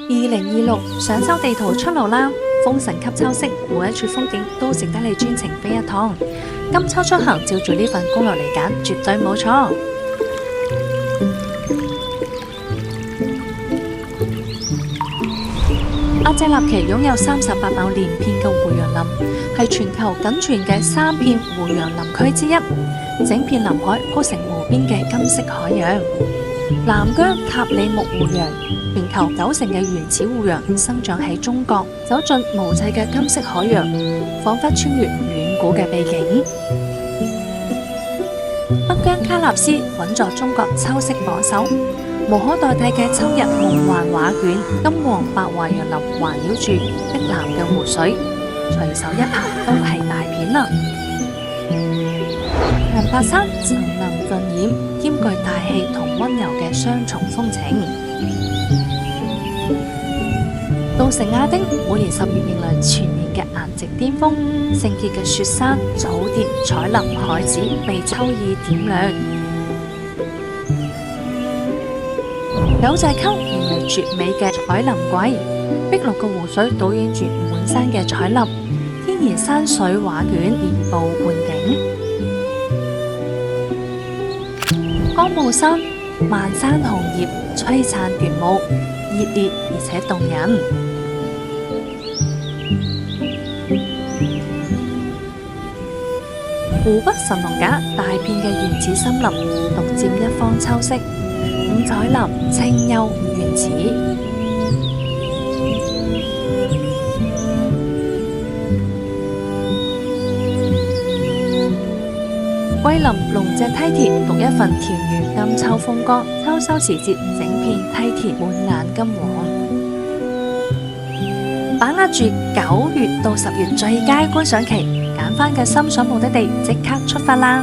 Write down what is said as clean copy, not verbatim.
2026上秋地圖出爐啦！豐神級秋色，每一處風景都值得你專程飛一趟。今秋出行照住呢份攻略嚟揀，絕對冇錯。阿謝納奇擁有38畝連片嘅胡楊林，係全球僅存嘅3片胡楊林區之一。整片林海鋪成無邊嘅金色海洋。南疆塔里木胡楊，全球90%嘅原始胡楊生長喺中國，走進無際嘅金色海洋，仿佛穿越遠古嘅秘境。北疆喀納斯穩坐中國秋色榜首，無可代替嘅秋日夢幻畫卷，金黃白華楊林環繞住碧藍嘅湖水，隨手一拍都係大片啦。人白山層林盡染，兼具大氣同溫柔嘅雙重風情。稻城亞丁每年10月迎來全年嘅顏值巔峰，聖潔嘅雪山、草甸、彩林、海子被秋意點亮。九寨溝迎來絕美嘅彩林季，碧綠嘅湖水倒映住滿山嘅彩林，天然山水畫卷遍佈半景。江霧山漫山紅葉璀璨奪目，熱烈而且動人。湖北神農架大片嘅原始森林，獨佔一方秋色，五彩林清幽原始。桂林龍脊梯田獨一份田園金秋風光，秋收時節整片梯田滿眼金黃。把握住9月到10月最佳觀賞期，揀返嘅心水目的地即刻出發啦！